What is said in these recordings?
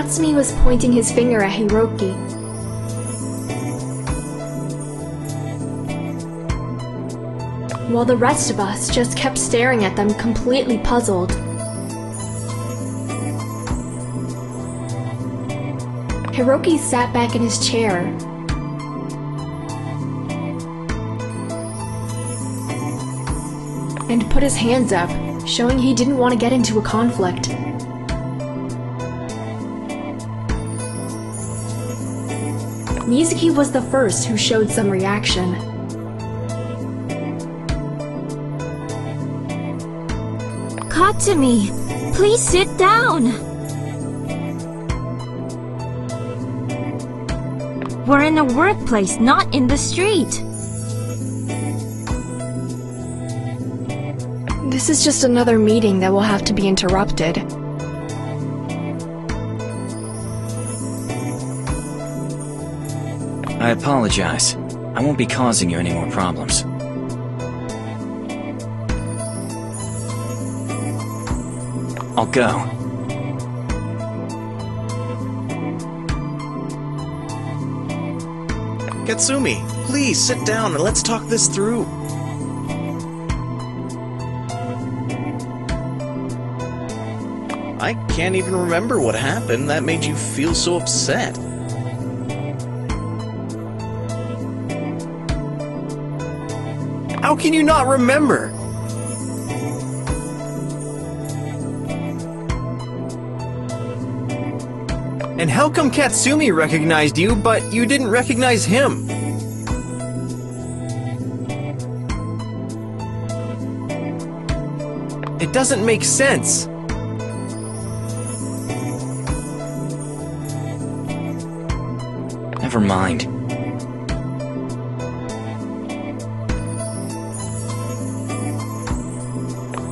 Katsumi was pointing his finger at Hiroki. While the rest of us just kept staring at them, completely puzzled. Hiroki sat back in his chair. And put his hands up, showing he didn't want to get into a conflict. Mizuki was the first who showed some reaction. Katsumi, please sit down. We're in a workplace, not in the street. This is just another meeting that will have to be interrupted. I apologize. I won't be causing you any more problems. I'll go. Katsumi, please sit down and let's talk this through. I can't even remember what happened that made you feel so upset. How can you not remember? And how come Katsumi recognized you, but you didn't recognize him? It doesn't make sense. Never mind.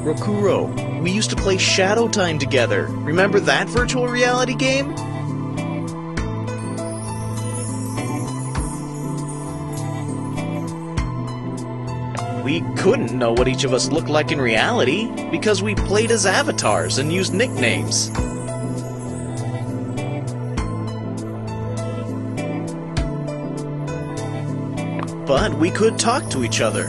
Rokuro, we used to play Shadow Time together. Remember that virtual reality game? We couldn't know what each of us looked like in reality because we played as avatars and used nicknames. But we could talk to each other.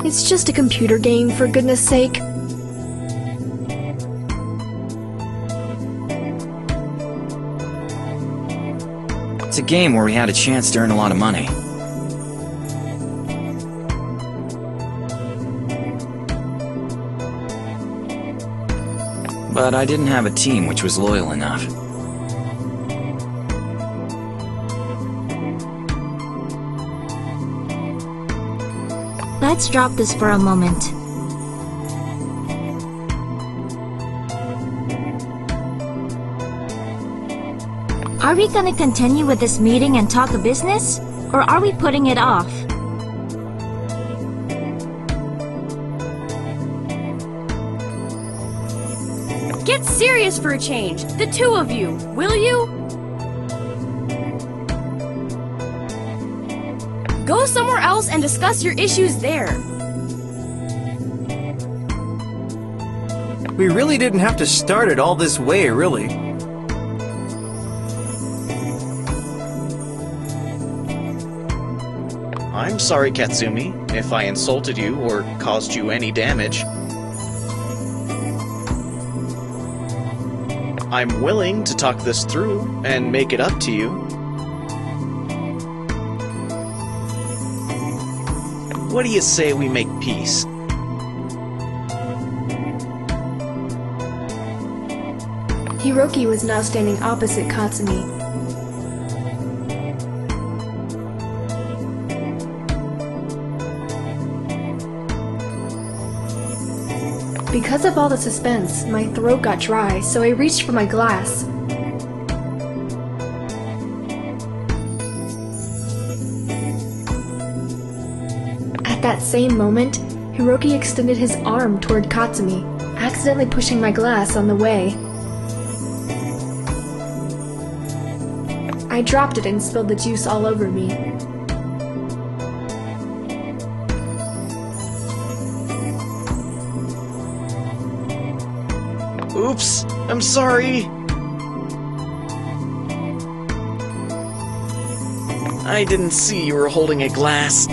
It's just a computer game, for goodness sake. It's a game where we had a chance to earn a lot of money. But I didn't have a team which was loyal enough. Let's drop this for a moment. Are we gonna continue with this meeting and talk business? Or are we putting it off? Get serious for a change, the two of you, will you? Go somewhere else and discuss your issues there. We really didn't have to start it all this way, really. I'm sorry, Katsumi, if I insulted you or caused you any damage. I'm willing to talk this through and make it up to you. What do you say we make peace? Hiroki was now standing opposite Katsumi. Because of all the suspense, my throat got dry, so I reached for my glass. At that same moment, Hiroki extended his arm toward Katsumi, accidentally pushing my glass on the way. I dropped it and spilled the juice all over me. Oops, I'm sorry. I didn't see you were holding a glass.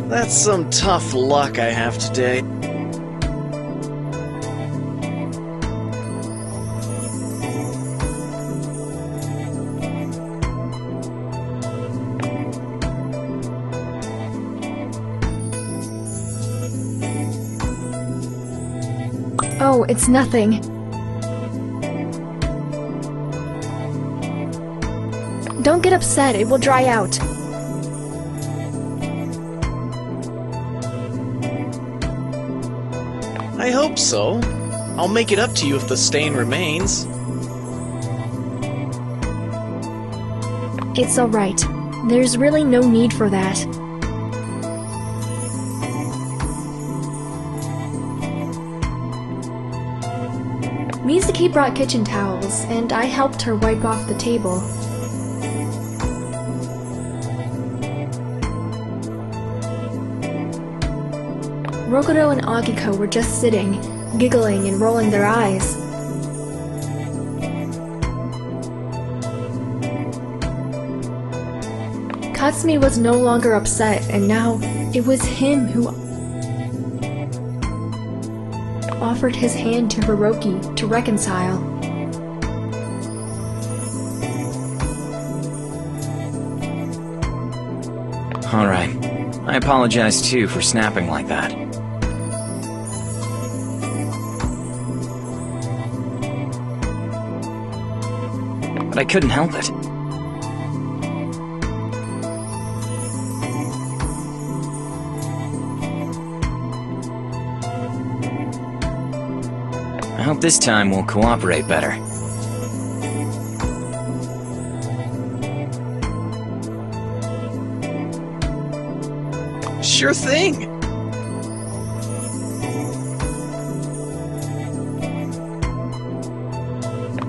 That's some tough luck I have today. Oh, it's nothing. Don't get upset, it will dry out. I hope so. I'll make it up to you if the stain remains. It's alright. There's really no need for that. Mizuki brought kitchen towels, and I helped her wipe off the table. Rokoto and Agiko were just sitting, giggling and rolling their eyes. Katsumi was no longer upset, and now it was him who offered his hand to Hiroki to reconcile. Alright. I apologize too for snapping like that. But I couldn't help it. I hope this time we'll cooperate better. Sure thing!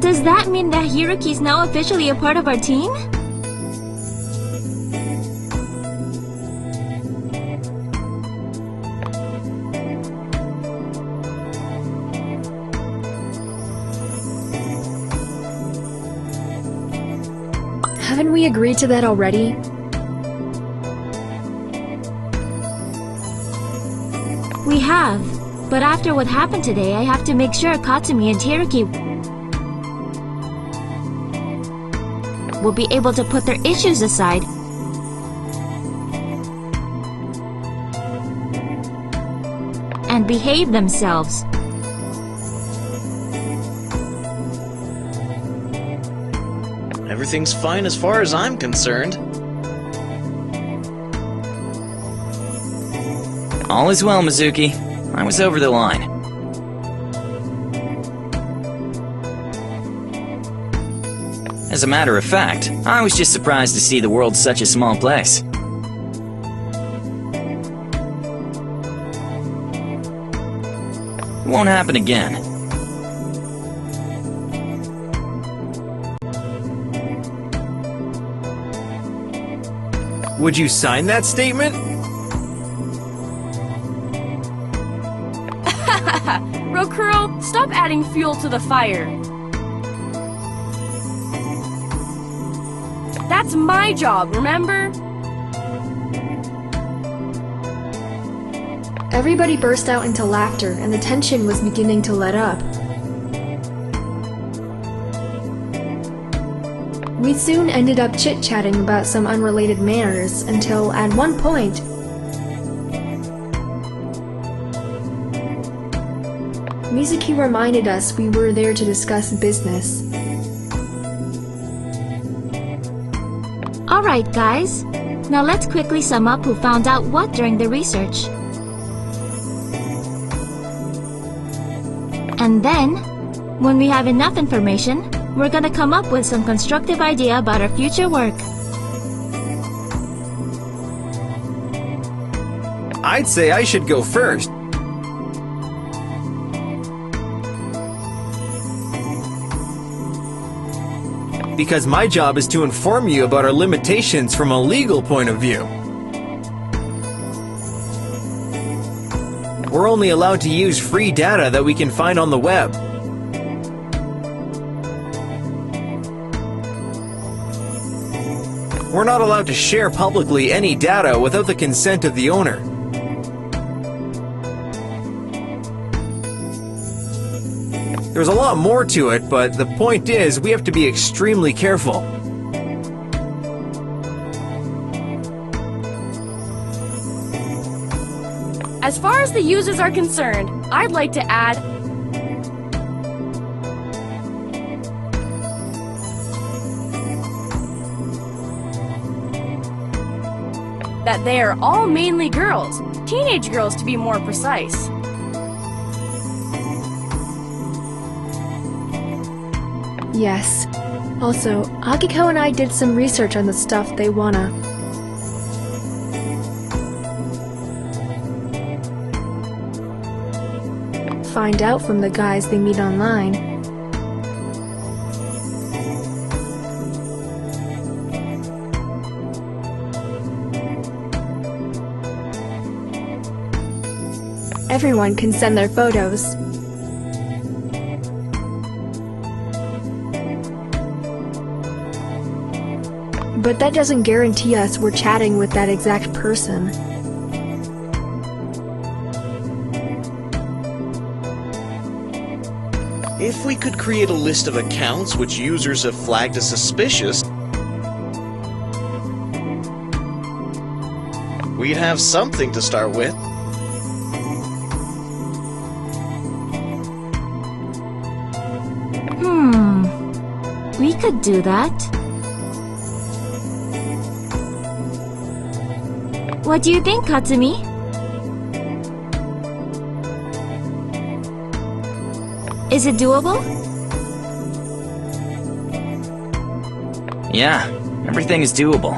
Does that mean that Hiroki's now officially a part of our team? Haven't we agreed to that already? We have, but after what happened today, I have to make sure Katsumi and Hiroki will be able to put their issues aside and behave themselves. Everything's fine as far as I'm concerned. All is well, Mizuki. I was over the line. As a matter of fact, I was just surprised to see the world such a small place. It won't happen again. Would you sign that statement? Rokuro, stop adding fuel to the fire. That's my job, remember? Everybody burst out into laughter, and the tension was beginning to let up. We soon ended up chit-chatting about some unrelated matters, until at one point, Mizuki reminded us we were there to discuss business. Alright guys, now let's quickly sum up who found out what during the research. And then, when we have enough information, we're gonna come up with some constructive idea about our future work. I'd say I should go first. because my job is to inform you about our limitations from a legal point of view. We're only allowed to use free data that we can find on the web. We're not allowed to share publicly any data without the consent of the owner. There's a lot more to it, but the point is, we have to be extremely careful. As far as the users are concerned, I'd like to add that they are all mainly girls, teenage girls to be more precise. Yes. Also, Akiko and I did some research on the stuff they wanna. Find out from the guys they meet online. Everyone can send their photos. But that doesn't guarantee us we're chatting with that exact person. If we could create a list of accounts which users have flagged as suspicious, we'd have something to start with. We could do that. What do you think, Katsumi? Is it doable? Yeah, everything is doable.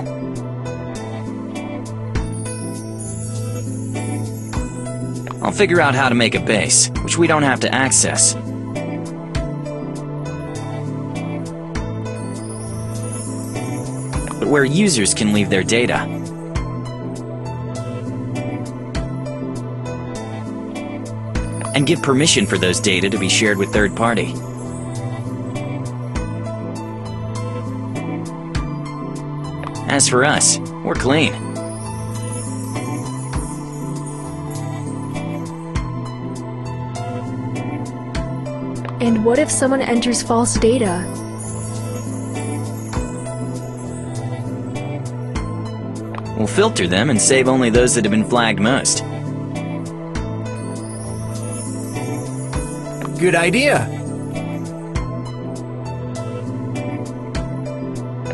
I'll figure out how to make a base, which we don't have to access. But where users can leave their data. And give permission for those data to be shared with third party. As for us, we're clean. And what if someone enters false data? We'll filter them and save only those that have been flagged most. Good idea!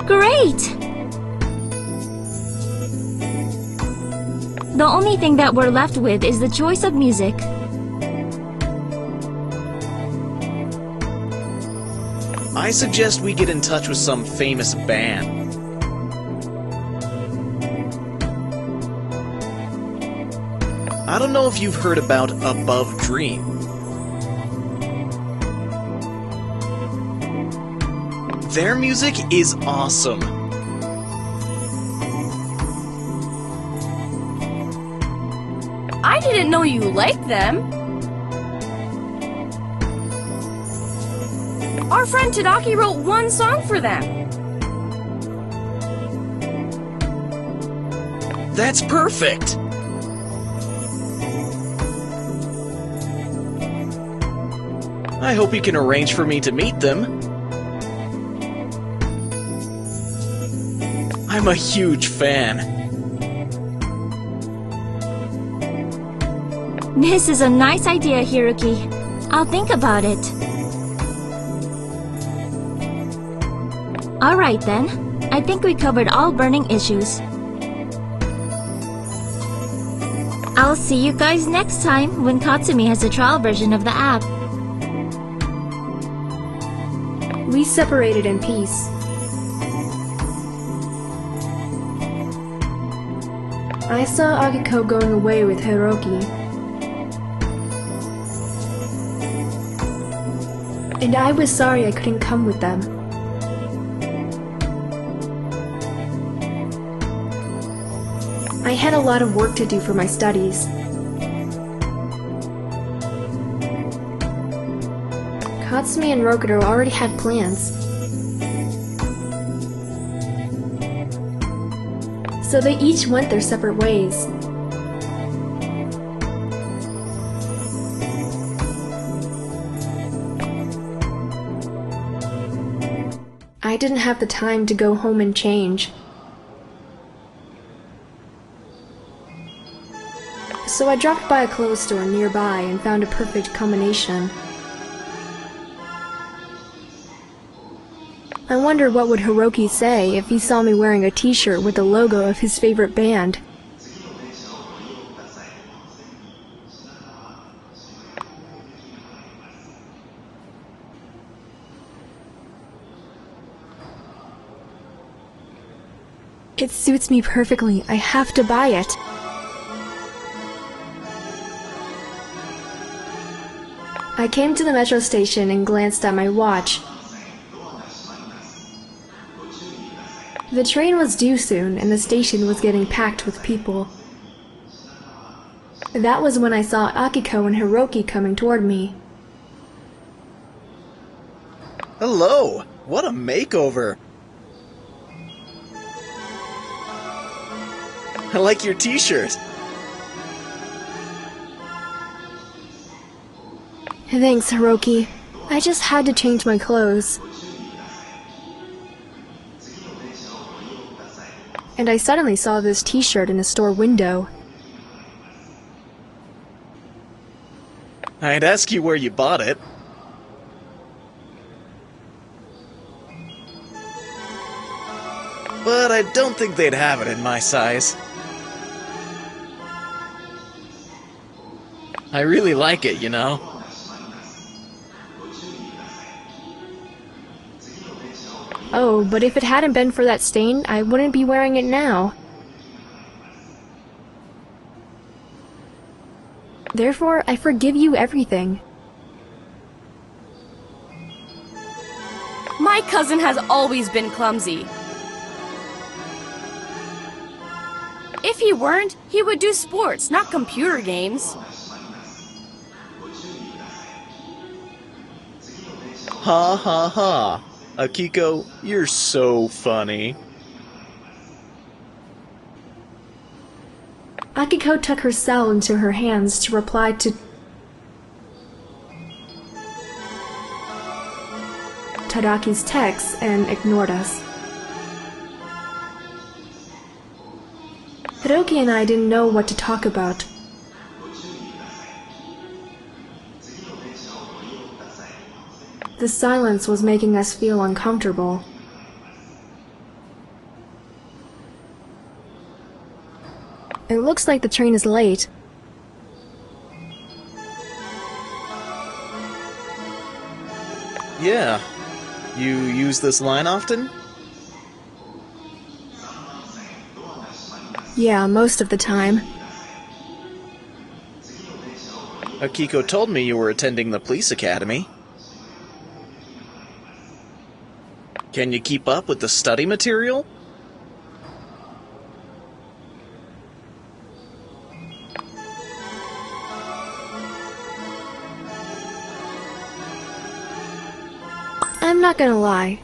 Great! The only thing that we're left with is the choice of music. I suggest we get in touch with some famous band. I don't know if you've heard about Above Dream. Their music is awesome. I didn't know you liked them. Our friend Tadaki wrote one song for them. That's perfect! I hope you can arrange for me to meet them. I'm a huge fan. This is a nice idea, Hiroki. I'll think about it. Alright then. I think we covered all burning issues. I'll see you guys next time when Katsumi has a trial version of the app. We separated in peace. I saw Akiko going away with Hiroki. And I was sorry I couldn't come with them. I had a lot of work to do for my studies. Katsumi and Rokuto already had plans. So they each went their separate ways. I didn't have the time to go home and change. So I dropped by a clothes store nearby and found a perfect combination. I wondered what would Hiroki say if he saw me wearing a t-shirt with the logo of his favorite band. It suits me perfectly. I have to buy it. I came to the metro station and glanced at my watch. The train was due soon, and the station was getting packed with people. That was when I saw Akiko and Hiroki coming toward me. Hello! What a makeover! I like your t-shirt. Thanks, Hiroki. I just had to change my clothes. And I suddenly saw this t-shirt in a store window. I'd ask you where you bought it. But I don't think they'd have it in my size. I really like it, you know. Oh, but if it hadn't been for that stain, I wouldn't be wearing it now. Therefore, I forgive you everything. My cousin has always been clumsy. If he weren't, he would do sports, not computer games. Ha ha ha. Akiko, you're so funny. Akiko took her cell into her hands to reply to Tadaki's text and ignored us. Hiroki and I didn't know what to talk about. The silence was making us feel uncomfortable. It looks like the train is late. Yeah. You use this line often? Yeah, most of the time. Akiko told me you were attending the police academy. Can you keep up with the study material? I'm not gonna lie.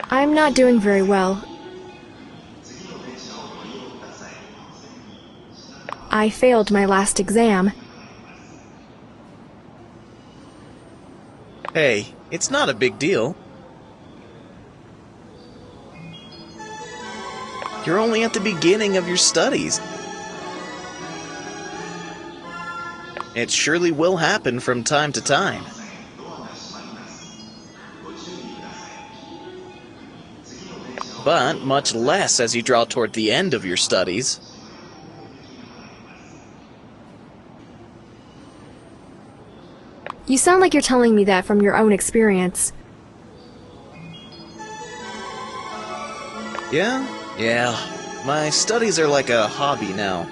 I'm not doing very well. I failed my last exam. Hey, it's not a big deal. You're only at the beginning of your studies. It surely will happen from time to time. But much less as you draw toward the end of your studies. You sound like you're telling me that from your own experience. Yeah. My studies are like a hobby now.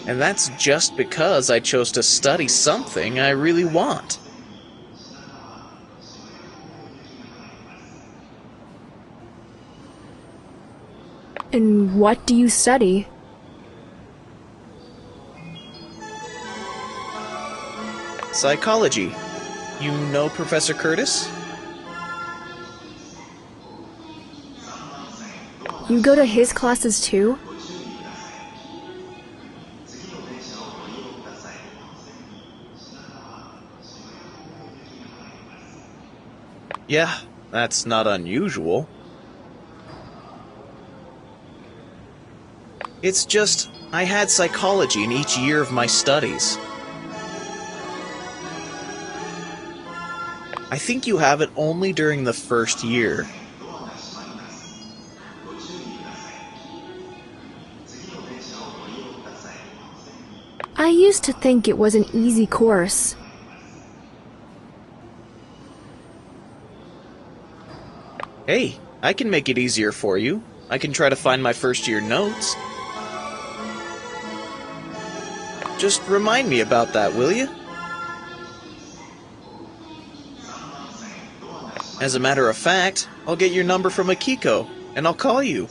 And that's just because I chose to study something I really want. What do you study? Psychology. You know Professor Curtis? You go to his classes too? Yeah, that's not unusual. It's just, I had psychology in each year of my studies. I think you have it only during the first year. I used to think it was an easy course. Hey, I can make it easier for you. I can try to find my first year notes. Just remind me about that, will you? As a matter of fact, I'll get your number from Akiko, and I'll call you.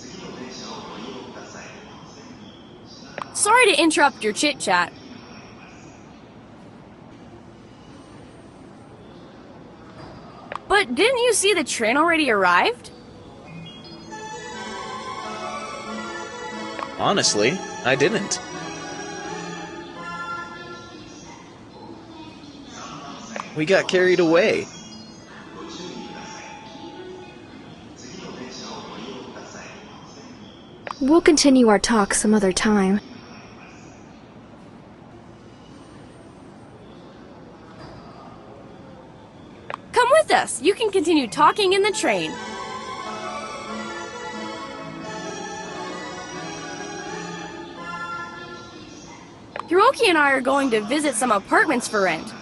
Sorry to interrupt your chit-chat. But didn't you see the train already arrived? Honestly, I didn't. We got carried away. We'll continue our talk some other time. Come with us. You can continue talking in the train. Hiroki and I are going to visit some apartments for rent.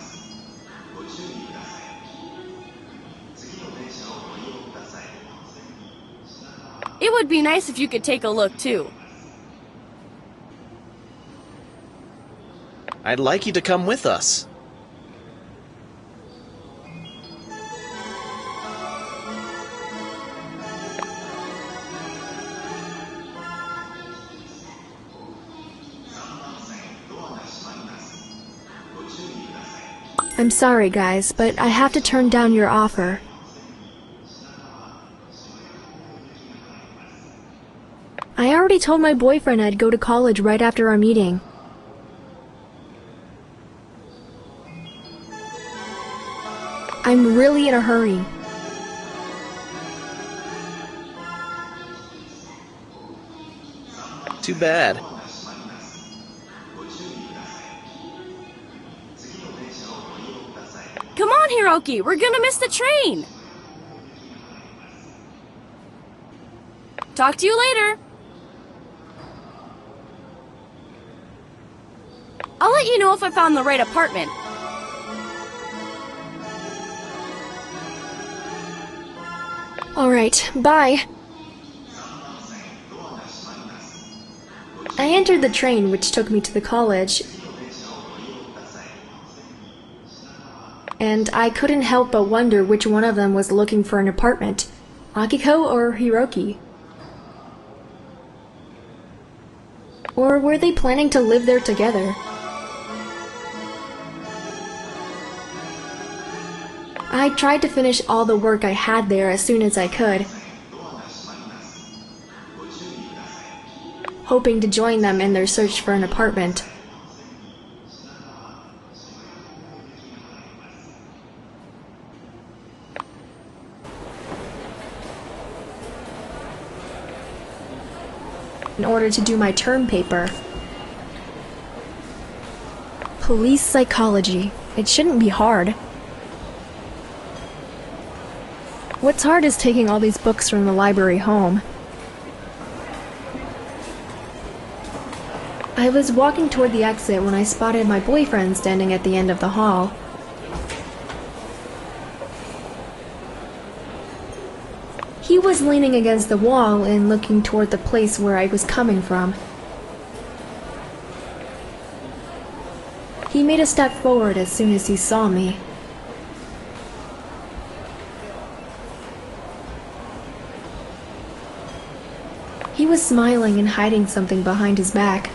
It would be nice if you could take a look too. I'd like you to come with us. I'm sorry, guys, but I have to turn down your offer. I already told my boyfriend I'd go to college right after our meeting. I'm really in a hurry. Too bad. Come on, Hiroki, we're gonna miss the train! Talk to you later! I'll let you know if I found the right apartment. Alright, bye. I entered the train which took me to the college, and I couldn't help but wonder which one of them was looking for an apartment, Akiko or Hiroki. Or were they planning to live there together? I tried to finish all the work I had there as soon as I could, hoping to join them in their search for an apartment. In order to do my term paper. Police psychology. It shouldn't be hard. What's hard is taking all these books from the library home. I was walking toward the exit when I spotted my boyfriend standing at the end of the hall. He was leaning against the wall and looking toward the place where I was coming from. He made a step forward as soon as he saw me. He was smiling and hiding something behind his back.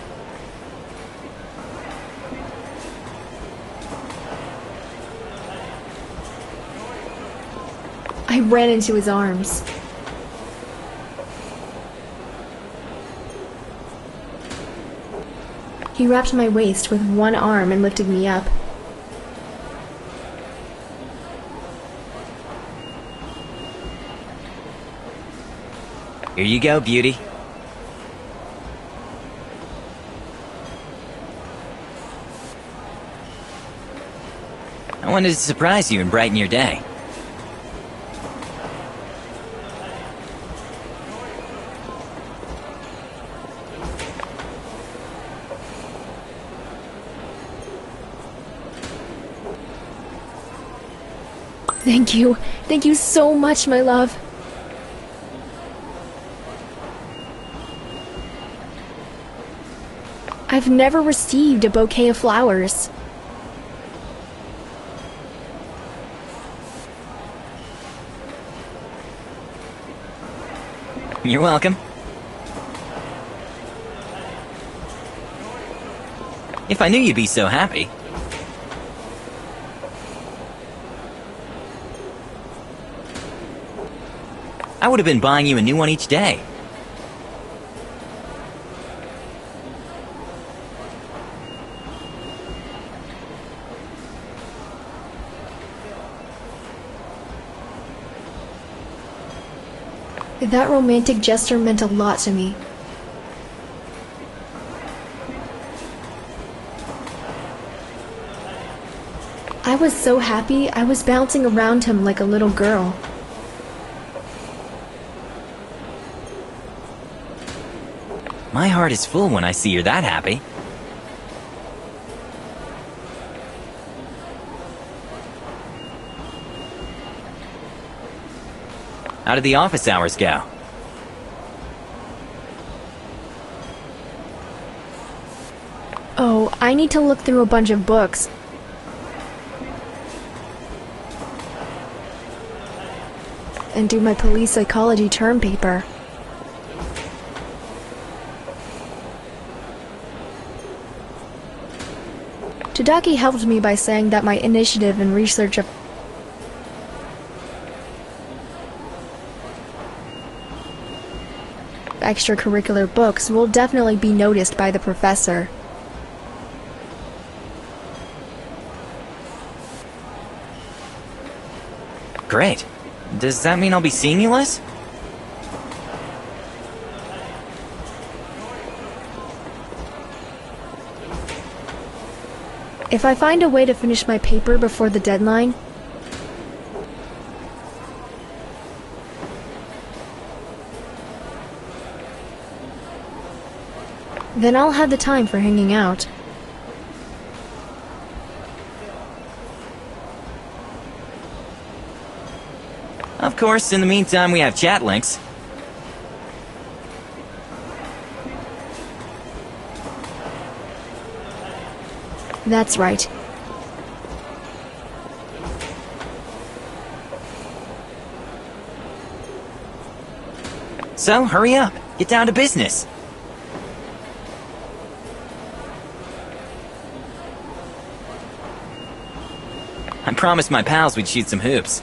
I ran into his arms. He wrapped my waist with one arm and lifted me up. Here you go, beauty. I wanted to surprise you and brighten your day. Thank you. Thank you so much, my love. I've never received a bouquet of flowers. You're welcome. If I knew you'd be so happy. I would have been buying you a new one each day. That romantic gesture meant a lot to me. I was so happy, I was bouncing around him like a little girl. My heart is full when I see you're that happy. How did the office hours go? Oh, I need to look through a bunch of books. And do my police psychology term paper. Tadaki helped me by saying that my initiative and research of extracurricular books will definitely be noticed by the professor. Great. Does that mean I'll be seeing you less? If I find a way to finish my paper before the deadline, then I'll have the time for hanging out. Of course, in the meantime we have Chatlinx. That's right. So, hurry up. Get down to business. I promised my pals we'd shoot some hoops.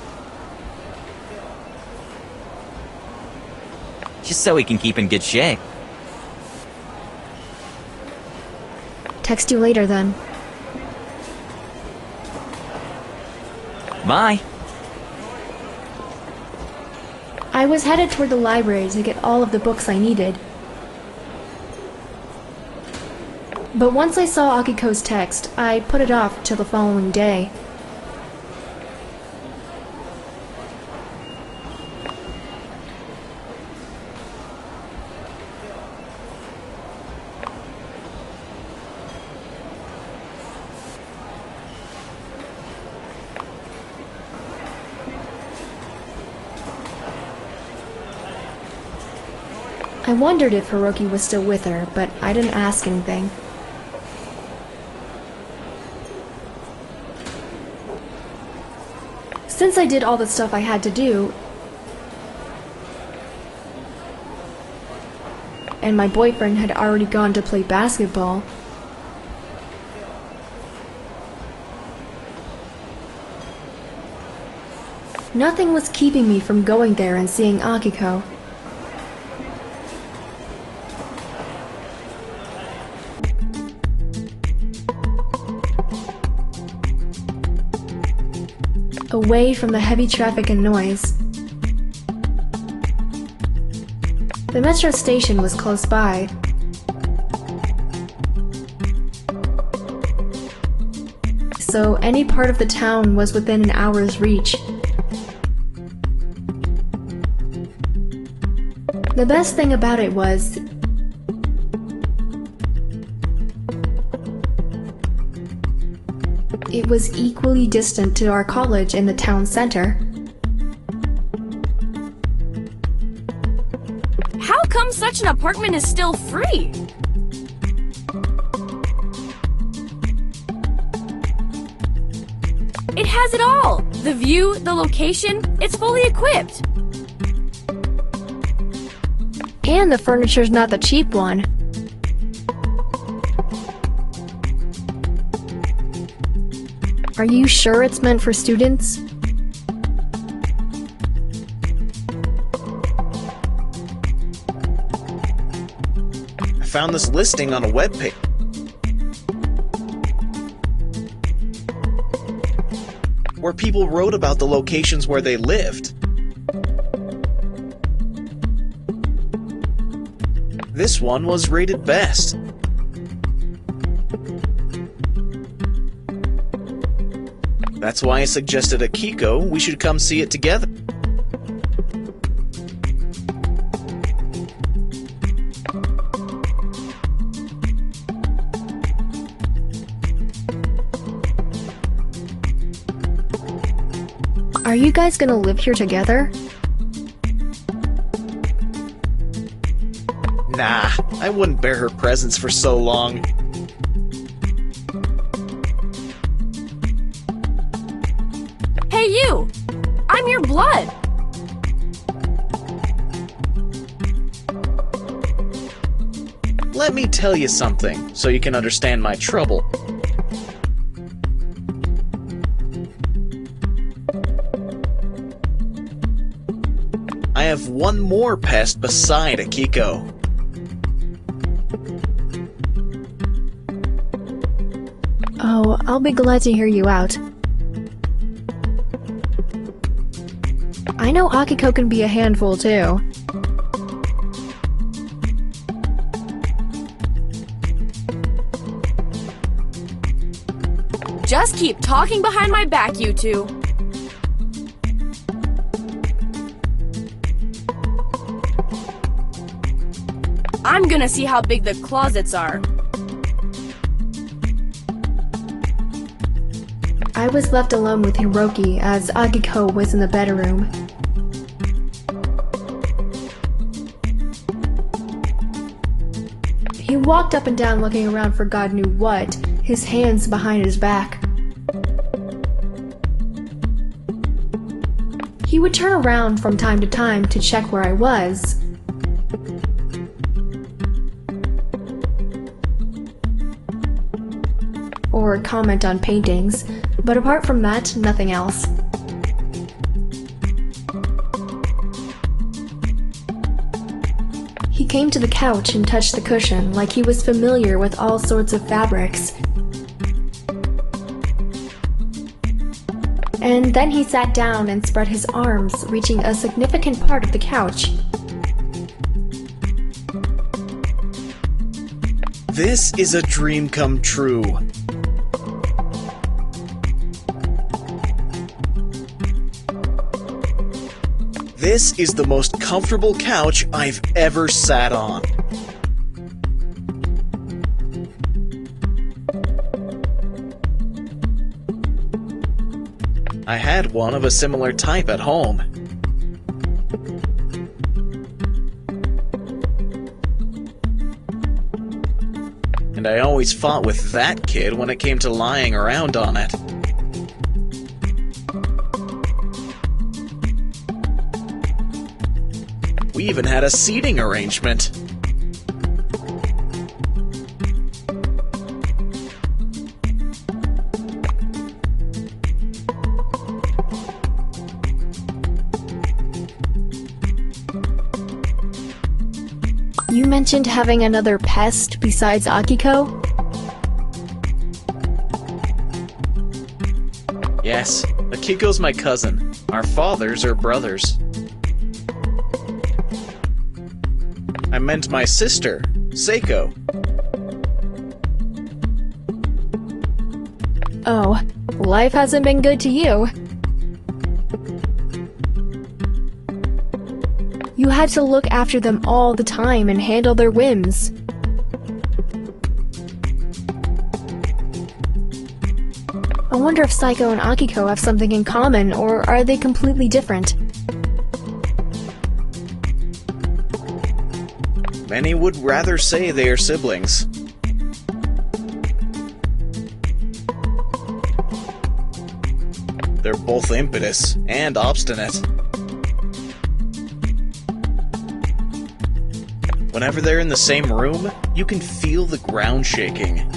Just so we can keep in good shape. Text you later then. Bye. I was headed toward the library to get all of the books I needed. But once I saw Akiko's text, I put it off till the following day. I wondered if Hiroki was still with her, but I didn't ask anything. Since I did all the stuff I had to do, and my boyfriend had already gone to play basketball. Nothing was keeping me from going there and seeing Akiko. Away from the heavy traffic and noise. The metro station was close by. So any part of the town was within an hour's reach. The best thing about it was it was equally distant to our college in the town center. How come such an apartment is still free? It has it all! The view, the location, it's fully equipped! And the furniture's not the cheap one. Are you sure it's meant for students? I found this listing on a webpage. Where people wrote about the locations where they lived. This one was rated best. That's why I suggested Akiko we should come see it together. Are you guys gonna live here together? Nah, I wouldn't bear her presence for so long. Hey you! I'm your blood! Let me tell you something, so you can understand my trouble. I have one more pest beside Akiko. Oh, I'll be glad to hear you out. I know Akiko can be a handful too. Just keep talking behind my back, you two. I'm gonna see how big the closets are. I was left alone with Hiroki as Akiko was in the bedroom. He walked up and down looking around for God knew what, his hands behind his back. He would turn around from time to time to check where I was. Or comment on paintings, but apart from that, nothing else. He came to the couch and touched the cushion like he was familiar with all sorts of fabrics. And then he sat down and spread his arms, reaching a significant part of the couch. This is a dream come true. This is the most comfortable couch I've ever sat on. I had one of a similar type at home. And I always fought with that kid when it came to lying around on it. We even had a seating arrangement. mentioned having another pest besides Akiko? Yes, Akiko's my cousin. Our fathers are brothers. I meant my sister, Seiko. Oh, life hasn't been good to you. You had to look after them all the time and handle their whims. I wonder if Saiko and Akiko have something in common, or are they completely different? Many would rather say they are siblings. They're both impetus and obstinate. Whenever they're in the same room, you can feel the ground shaking.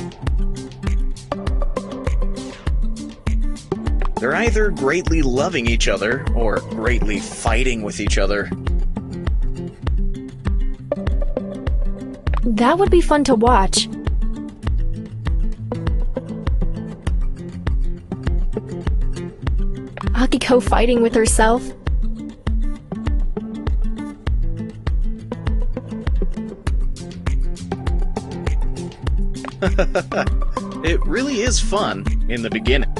They're either greatly loving each other, or greatly fighting with each other. That would be fun to watch. Akiko fighting with herself? It really is fun in the beginning.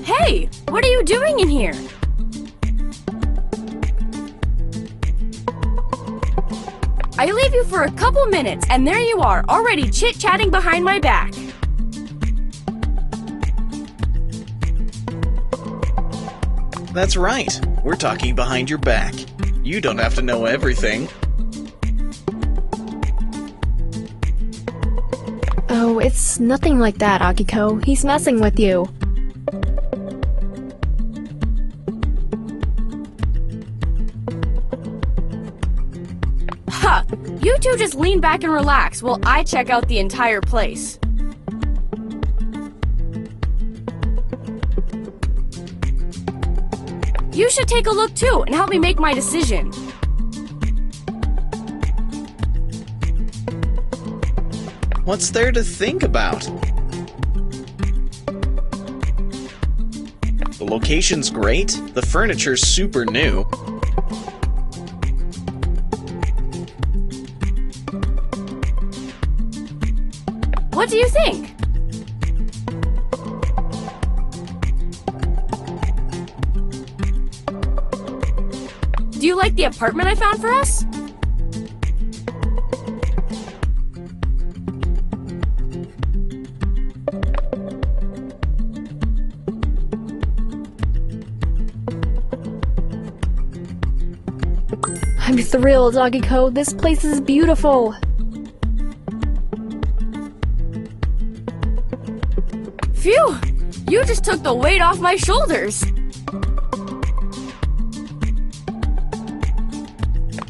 Hey, what are you doing in here? I leave you for a couple minutes, and there you are, already chit-chatting behind my back. That's right. We're talking behind your back. You don't have to know everything. Oh, it's nothing like that, Akiko. He's messing with you. Ha! You two just lean back and relax while I check out the entire place. You should take a look too and help me make my decision. What's there to think about? The location's great, the furniture's super new. What do you think? Do you like the apartment I found for us? I'm thrilled, Akiko. This place is beautiful. Phew! You just took the weight off my shoulders!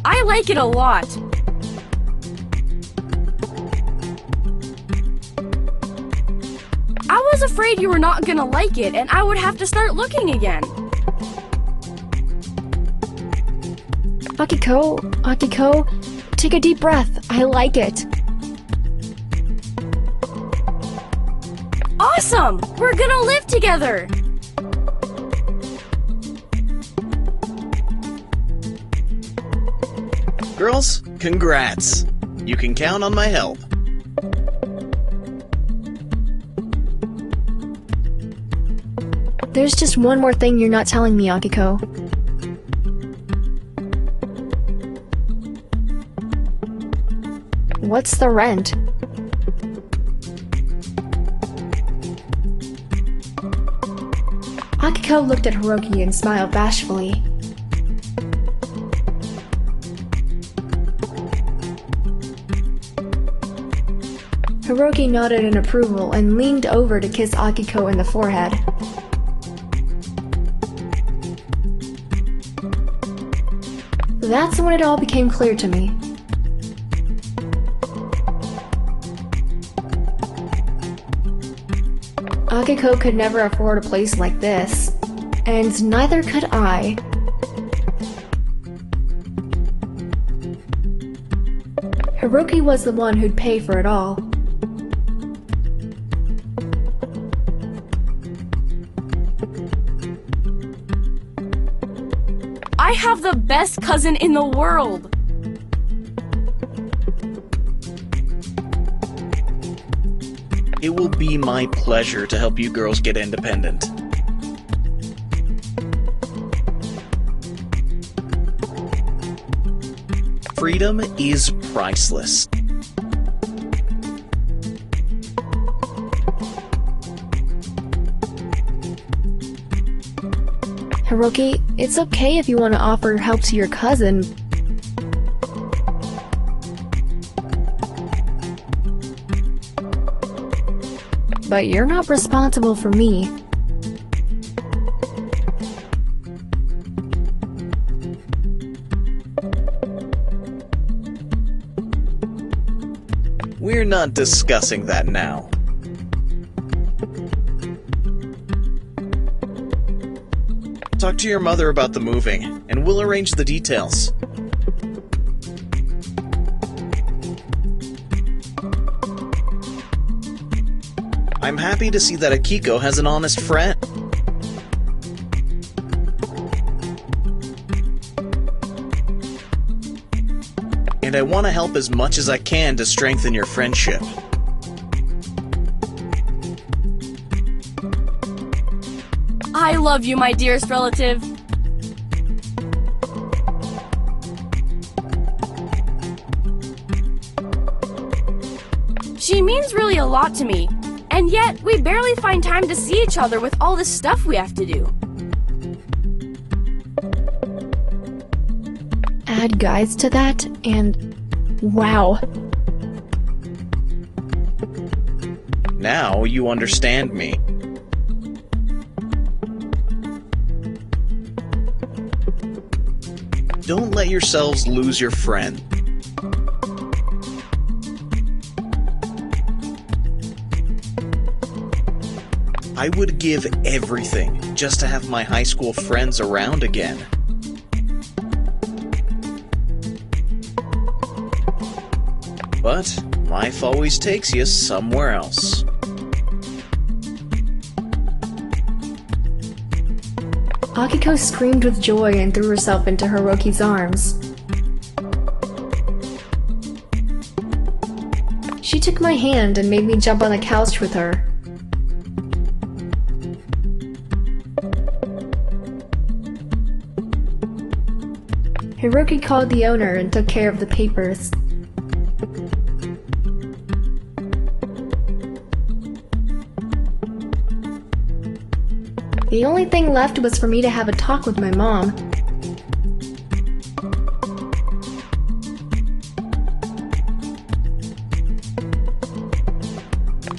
I like it a lot. I was afraid you were not gonna like it and I would have to start looking again. Akiko, take a deep breath. I like it. Awesome! We're gonna live together! Girls, congrats! You can count on my help. There's just one more thing you're not telling me, Akiko. What's the rent? Akiko looked at Hiroki and smiled bashfully. Hiroki nodded in approval and leaned over to kiss Akiko in the forehead. That's when it all became clear to me. Akiko could never afford a place like this, and neither could I. Hiroki was the one who'd pay for it all. I have the best cousin in the world! It will be my pleasure to help you girls get independent. Freedom is priceless. Hiroki, it's okay if you want to offer help to your cousin. But you're not responsible for me. We're not discussing that now. Talk to your mother about the moving, and we'll arrange the details. I'm happy to see that Akiko has an honest friend. And I want to help as much as I can to strengthen your friendship. I love you, my dearest relative. She means really a lot to me, and yet we barely find time to see each other with all the stuff we have to do. Add guys to that, and wow. Now you understand me. Don't let yourselves lose your friend. I would give everything just to have my high school friends around again. But life always takes you somewhere else. Akiko screamed with joy and threw herself into Hiroki's arms. She took my hand and made me jump on the couch with her. Hiroki called the owner and took care of the papers. The only thing left was for me to have a talk with my mom.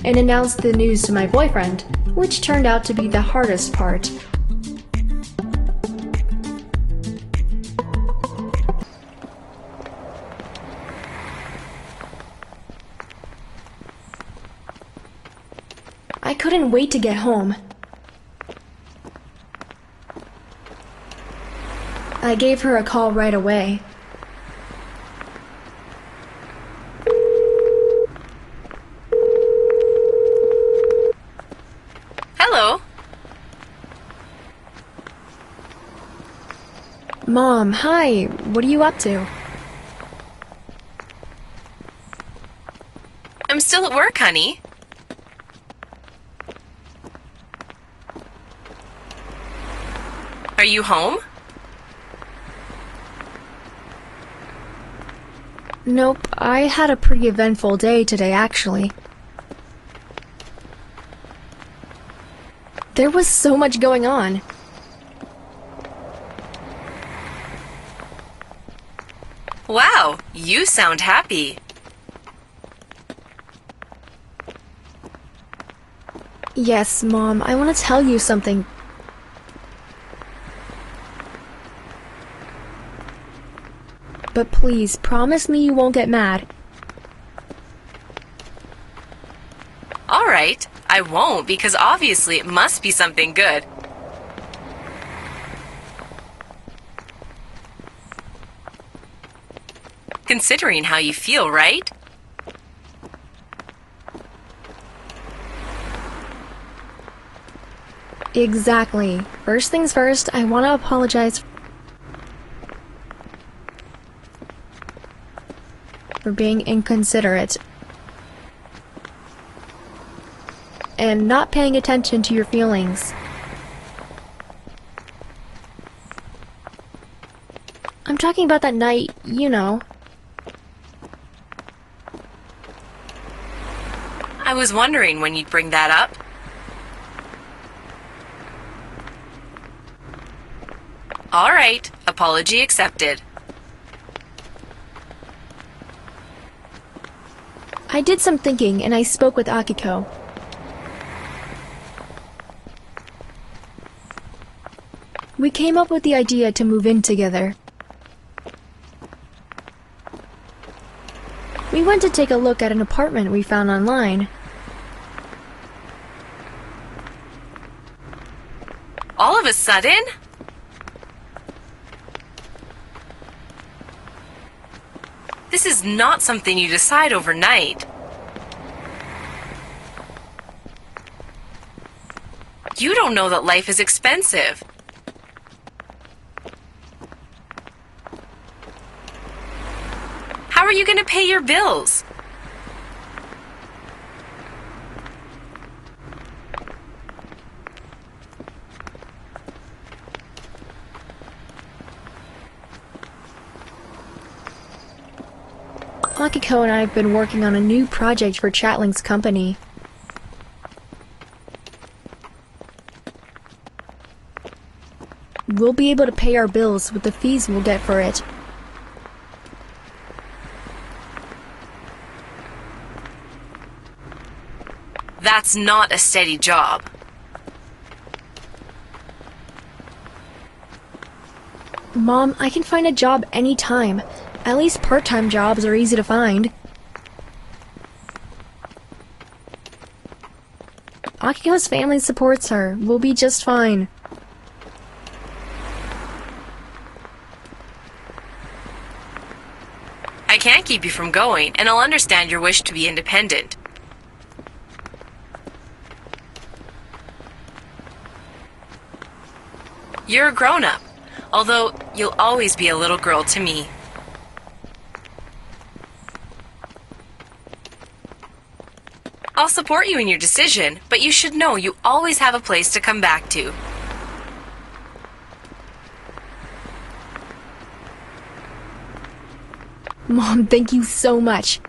And announce the news to my boyfriend, which turned out to be the hardest part. I couldn't wait to get home. I gave her a call right away. Hello. Mom, hi. What are you up to? I'm still at work, honey. Are you home? Nope, I had a pretty eventful day today, actually. There was so much going on. Wow, you sound happy. Yes, Mom, I want to tell you something. But please, promise me you won't get mad. All right, I won't because obviously it must be something good. considering how you feel, right? Exactly. First things first, I want to apologize for being inconsiderate and not paying attention to your feelings. I'm talking about that night, you know. I was wondering when you'd bring that up. All right, apology accepted. I did some thinking and I spoke with Akiko. We came up with the idea to move in together. We went to take a look at an apartment we found online. All of a sudden? This is not something you decide overnight. You don't know that life is expensive. How are you going to pay your bills? Akiko and I have been working on a new project for Chatlinx company. We'll be able to pay our bills with the fees we'll get for it. That's not a steady job. Mom, I can find a job anytime. At least part-time jobs are easy to find. Akiko's family supports her. We'll be just fine. I can't keep you from going, and I'll understand your wish to be independent. You're a grown-up, although you'll always be a little girl to me. I'll support you in your decision, but you should know you always have a place to come back to. Mom, thank you so much.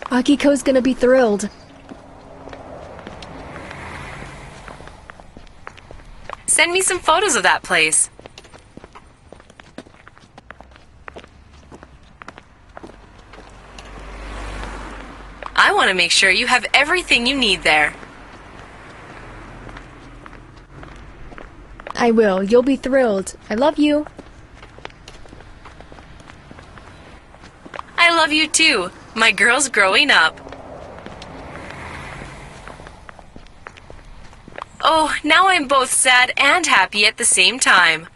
Akiko's gonna be thrilled. Send me some photos of that place. I want to make sure you have everything you need there. I will. You'll be thrilled. I love you. I love you too. My girl's growing up. Oh, now I'm both sad and happy at the same time.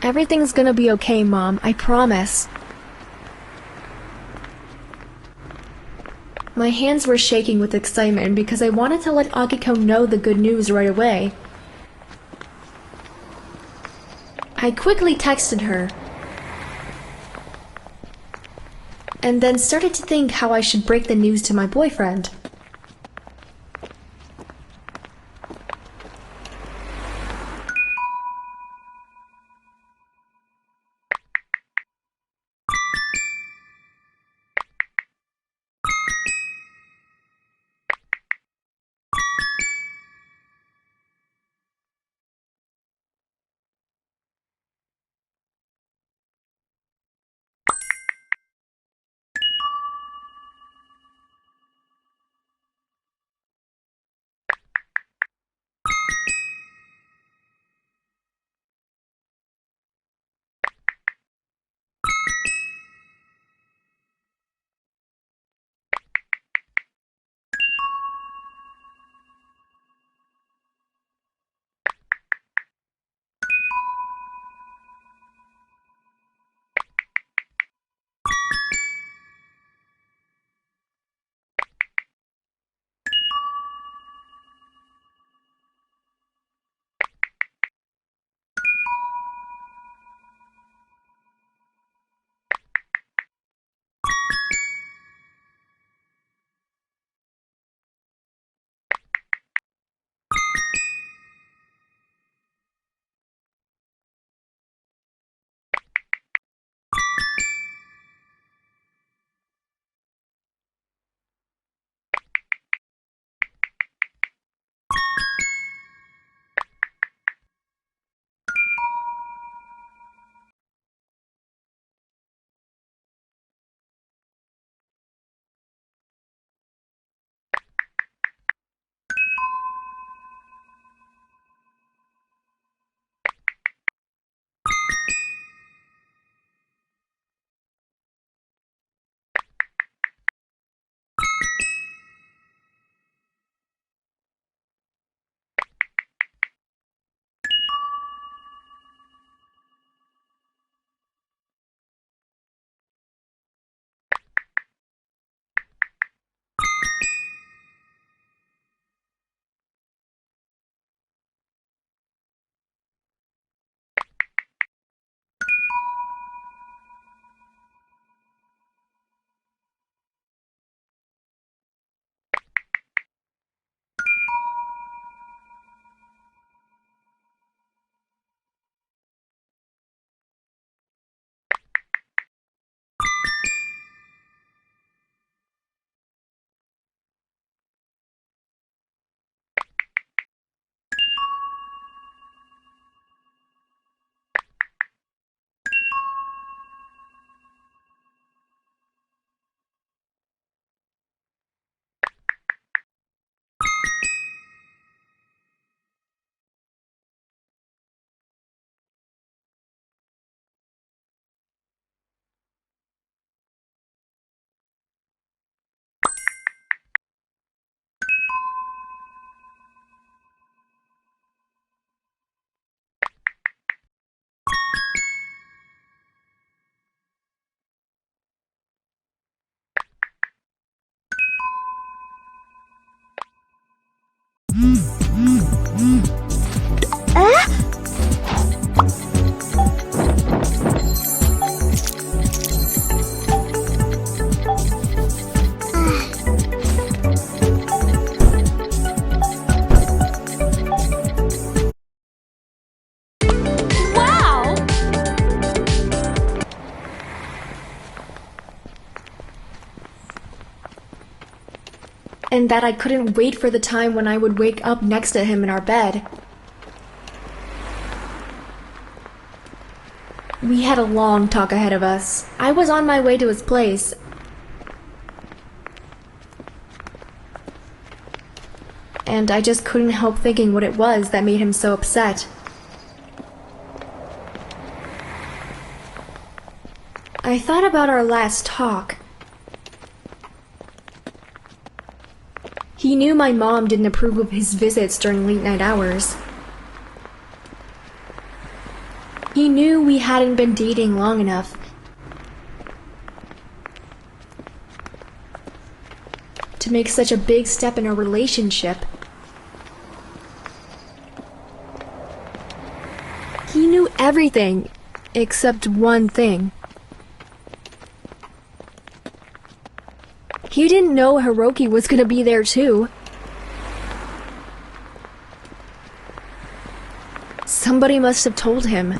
Everything's gonna be okay, Mom. I promise. My hands were shaking with excitement because I wanted to let Akiko know the good news right away. I quickly texted her, and then started to think how I should break the news to my boyfriend. And that I couldn't wait for the time when I would wake up next to him in our bed. We had a long talk ahead of us. I was on my way to his place. And I just couldn't help thinking what it was that made him so upset. I thought about our last talk. He knew my mom didn't approve of his visits during late-night hours. He knew we hadn't been dating long enough to make such a big step in our relationship. He knew everything except one thing. He didn't know Hiroki was gonna be there too. Somebody must have told him.